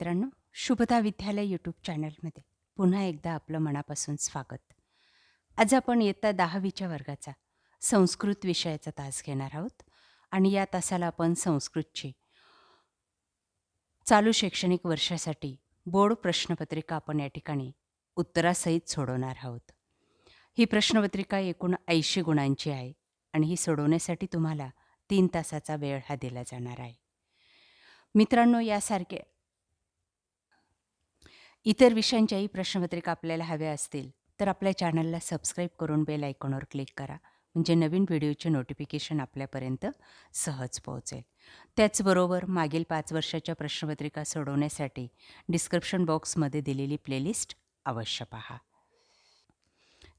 मित्रांनो, शुभदा विद्यालय यूट्यूब चॅनलमध्ये पुन्हा एकदा आपलं मनापासून स्वागत. आज आपण इयत्ता 10वीच्या वर्गाचा संस्कृत विषयाचा तास घेणार आहोत आणि या तासाला आपण संस्कृतची चालू शैक्षणिक वर्षासाठी बोर्ड प्रश्नपत्रिका आपण या ठिकाणी उत्तरासहित सोडवणार आहोत. ही प्रश्नपत्रिका एकूण 80 गुणांची आहे आणि ही सोडवण्यासाठी तुम्हाला 3 तासाचा वेळ हा दिला जाणार आहे. मित्रांनो, यासारखे इतर विषयांच्याही प्रश्नपत्रिका आपल्याला हव्या असतील तर आपल्या चॅनलला सबस्क्राईब करून बेल आयकॉनवर क्लिक करा, म्हणजे नवीन व्हिडिओचे नोटिफिकेशन आपल्यापर्यंत सहज पोहोचेल. त्याचबरोबर मागील 5 वर्षाच्या प्रश्नपत्रिका सोडवण्यासाठी डिस्क्रिप्शन बॉक्समध्ये दिलेली प्लेलिस्ट अवश्य पहा.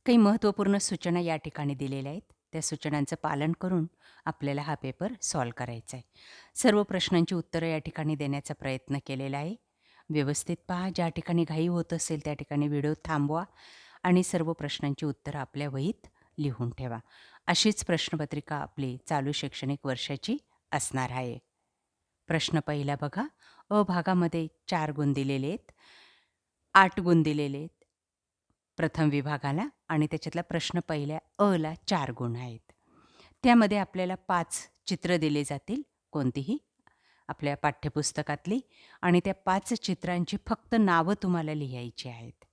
काही महत्त्वपूर्ण सूचना या ठिकाणी दिलेल्या आहेत. त्या सूचनांचं पालन करून आपल्याला हा पेपर सॉल्व्ह करायचा आहे. सर्व प्रश्नांची उत्तरं या ठिकाणी देण्याचा प्रयत्न केलेला आहे. व्यवस्थित पहा. ज्या ठिकाणी घाई होत असेल त्या ठिकाणी व्हिडिओ थांबवा आणि सर्व प्रश्नांची उत्तरं आपल्या वहीत लिहून ठेवा. अशीच प्रश्नपत्रिका आपली चालू शैक्षणिक वर्षाची असणार आहे. प्रश्न पहिला बघा. अ भागामध्ये 4 गुण दिलेले आहेत, 8 गुण दिलेले आहेत प्रथम विभागाला आणि त्याच्यातला प्रश्न पहिल्या अला 4 गुण आहेत. त्यामध्ये आपल्याला 5 चित्र दिले जातील, कोणतीही आपल्या पाठ्यपुस्तकातली, आणि त्या 5 चित्रांची फक्त नावं तुम्हाला लिहायची आहेत.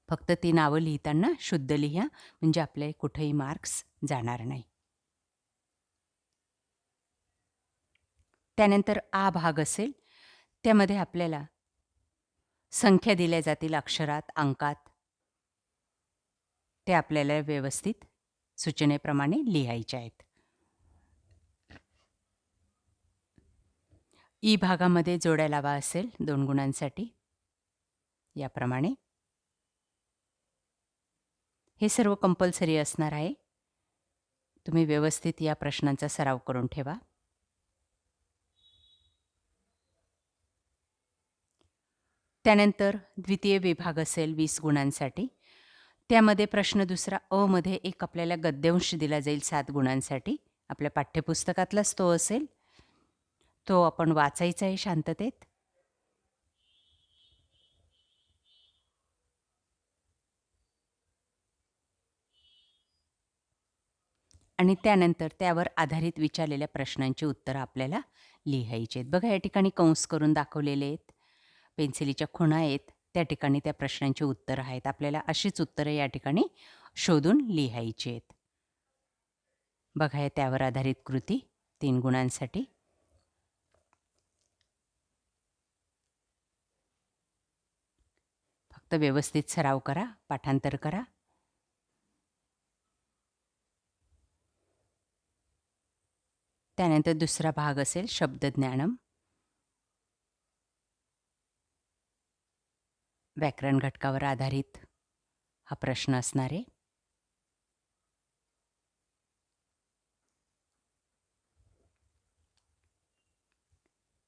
फक्त ती नावं लिहिताना शुद्ध लिहा, म्हणजे आपले कुठेही मार्क्स जाणार नाही. त्यानंतर आ भाग असेल, त्यामध्ये आपल्याला संख्या दिल्या जातील अक्षरात, अंकात. ते आपल्याला व्यवस्थित सूचनेप्रमाणे लिहायचे आहेत. ई भागामध्ये जोड्या लावा असेल 2 गुणांसाठी, याप्रमाणे. हे सर्व कंपल्सरी असणार आहे. तुम्ही व्यवस्थित या प्रश्नांचा सराव करून ठेवा. त्यानंतर द्वितीय विभाग असेल 20 गुणांसाठी. त्यामध्ये प्रश्न दुसरा अ मध्ये एक आपल्याला गद्यांश दिला जाईल 7 गुणांसाठी. आपल्या पाठ्यपुस्तकातलाच तो असेल. तो आपण वाचायचा आहे शांततेत. आणि त्यानंतर त्यावर आधारित विचारलेल्या प्रश्नांची उत्तरं आपल्याला लिहायची आहेत. बघा, या ठिकाणी कंस करून दाखवलेले आहेत. पेन्सिलीच्या खुणा आहेत, त्या ठिकाणी त्या प्रश्नांची उत्तरं आहेत. आपल्याला अशीच उत्तरं या ठिकाणी शोधून लिहायची आहेत. बघा, हे त्यावर आधारित कृती 3 गुणांसाठी. फक्त व्यवस्थित सराव करा, पाठांतर करा. त्यानंतर दुसरा भाग असेल शब्दज्ञानम. व्याकरण घटकावर आधारित हा प्रश्न असणार आहे.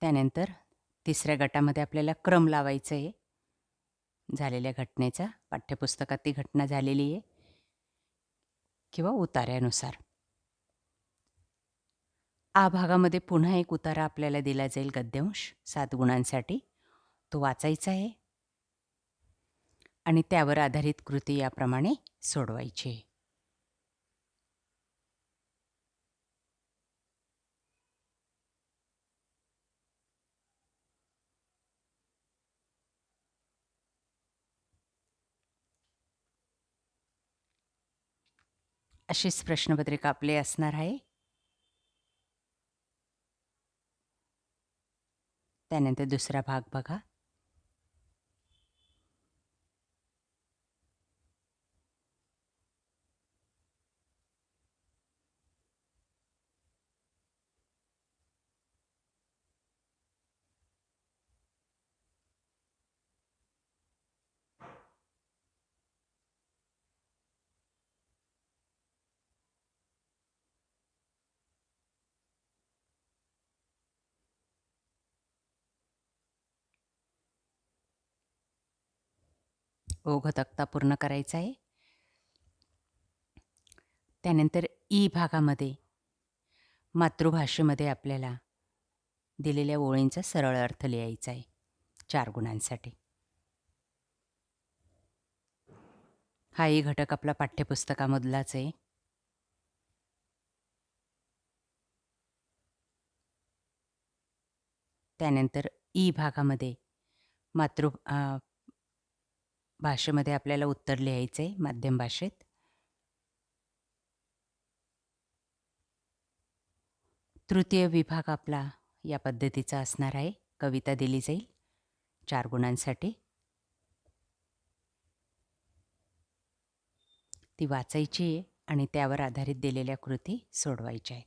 त्यानंतर तिसऱ्या गटामध्ये आपल्याला क्रम लावायचं आहे झालेल्या घटनेचा. पाठ्यपुस्तकात ती घटना झालेली आहे किंवा उतार्यानुसार. आ भागामध्ये पुन्हा एक उतारा आपल्याला दिला जाईल गद्यांश 7 गुणांसाठी. तो वाचायचा आहे आणि त्यावर आधारित कृती याप्रमाणे सोडवायची आहे. अशीच प्रश्नपत्रिका आपली असणार आहे. त्यानंतर दुसरा भाग बघा. ओघ तक्ता पूर्ण करायचा आहे. त्यानंतर ई भागामध्ये मातृभाषेमध्ये आपल्याला दिलेल्या ओळींचा सरळ अर्थ लिहायचा आहे 4 गुणांसाठी. हाही घटक आपला पाठ्यपुस्तकामधलाच आहे. त्यानंतर ई भागामध्ये भाषेमध्ये आपल्याला उत्तर लिहायचं आहे माध्यम भाषेत. तृतीय विभाग आपला या पद्धतीचा असणार आहे. कविता दिली जाईल 4 गुणांसाठी. ती वाचायची आहे आणि त्यावर आधारित दिलेल्या कृती सोडवायच्या आहेत.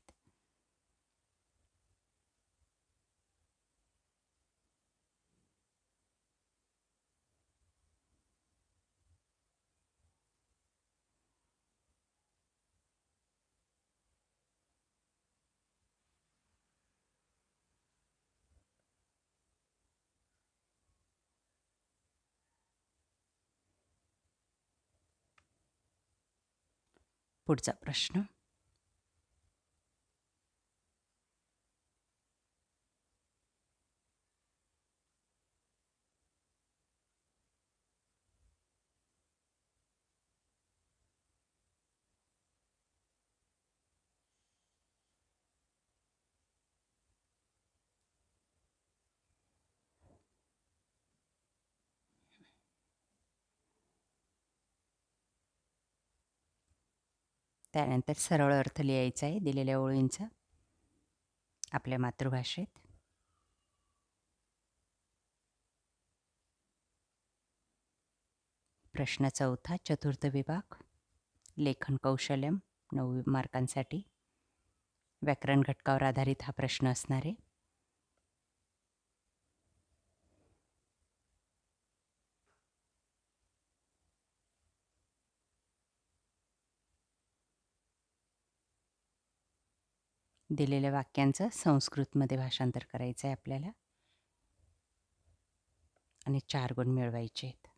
पुढचा प्रश्न. त्यानंतर सरळ अर्थ लिहायचा आहे दिलेल्या ओळींचा आपल्या मातृभाषेत. प्रश्न चौथा, चतुर्थ विभाग, लेखन कौशल्यम 9 मार्कांसाठी. व्याकरण घटकावर आधारित हा प्रश्न असणार आहे. दिलेल्या वाक्यांचं संस्कृतमध्ये भाषांतर करायचं आहे आपल्याला आणि 4 गुण मिळवायचे आहेत.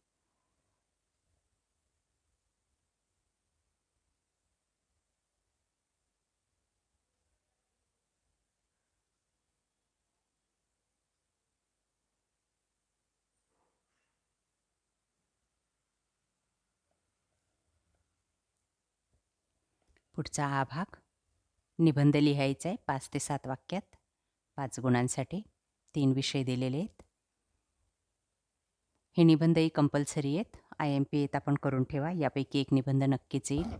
पुढचा हा भाग निबंध लिहायचा आहे 5 ते 7 वाक्यात 5 गुणांसाठी. 3 विषय दिलेले आहेत. हे निबंधही कंपल्सरी आहेत. IMP येत आपण करून ठेवा. यापैकी एक निबंध नक्कीच येईल.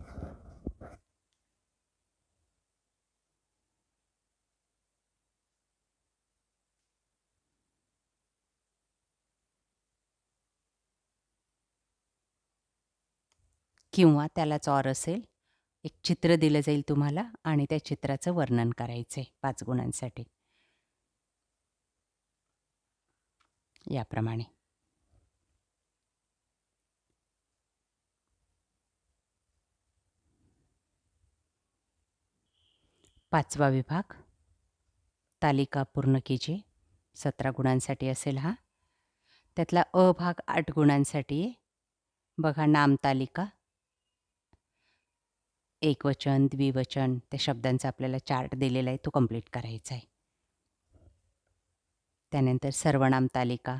किंवा त्यालाच ऑर असेल. एक चित्र दिलं जाईल तुम्हाला आणि त्या चित्राचं वर्णन करायचं आहे 5 गुणांसाठी. याप्रमाणे. पाचवा विभाग, तालिका पूर्ण कीजिए. 17 गुणांसाठी असेल हा. त्यातला अ भाग 8 गुणांसाठी आहे. बघा, नाम तालिका, एकवचन, द्विवचन, त्या शब्दांचा आपल्याला चार्ट दिलेला आहे, तो कंप्लीट करायचा आहे. त्यानंतर सर्वनाम तालिका,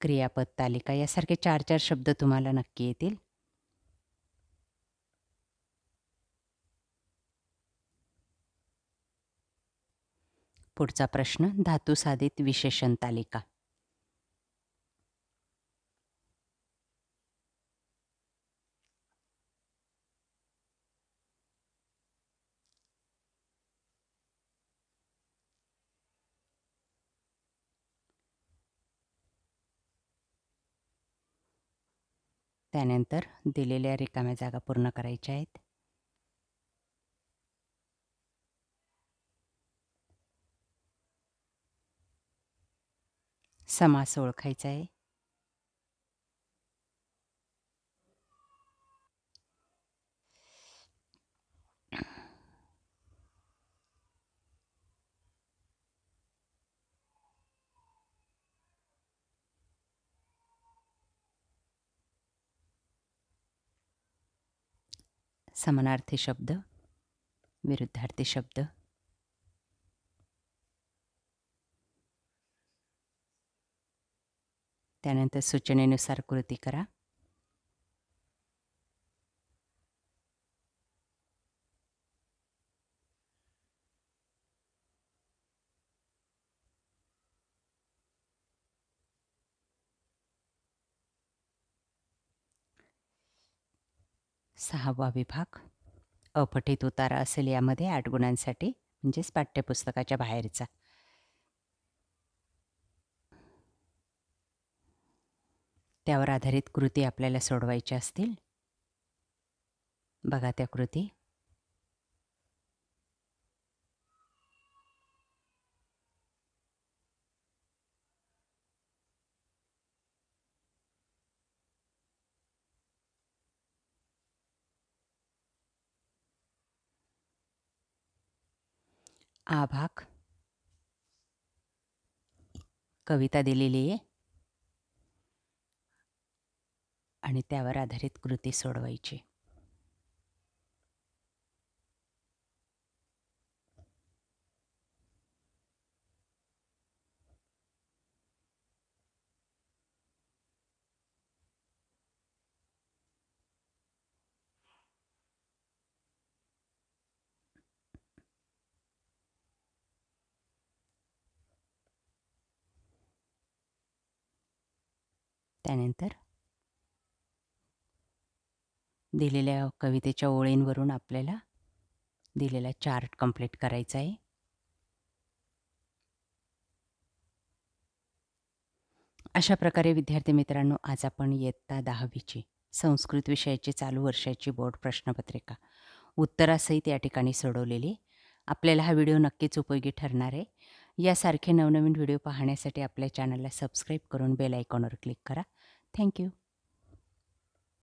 क्रियापद तालिका, यासारखे 4-4 शब्द तुम्हाला नक्की येतील. पुढचा प्रश्न, धातू साधित विशेषण तालिका. त्यानंतर दिलेल्या रिकाम्या जागा पूर्ण करायच्या आहेत. समास ओळखायचा आहे. समानार्थी शब्द, विरुद्धार्थी शब्द. त्यानंतर सूचनेनुसार कृती करा. सहावा विभाग अपठित उतारा असेल यामध्ये 8 गुणांसाठी, म्हणजेच पाठ्यपुस्तकाच्या बाहेरचा. त्यावर आधारित कृती आपल्याला सोडवायच्या असतील. बघा त्या कृती. आ भाग कविता दिलेली आहे आणि त्यावर आधारित कृती सोडवायची. त्यानंतर दिलेल्या कवितेच्या ओळींवरून आपल्याला दिलेला चार्ट कंप्लीट करायचा आहे. अशा प्रकारे विद्यार्थी मित्रांनो, आज आपण इयत्ता 10वीची संस्कृत विषयाची चालू वर्षाची बोर्ड प्रश्नपत्रिका उत्तरासहित या ठिकाणी सोडवलेली. आपल्याला हा व्हिडिओ नक्कीच उपयोगी ठरणार आहे. यासारखे नवनवीन व्हिडिओ पाहण्यासाठी आपल्या चॅनलला सबस्क्राईब करून बेल आयकॉनवर क्लिक करा. थँक्यू.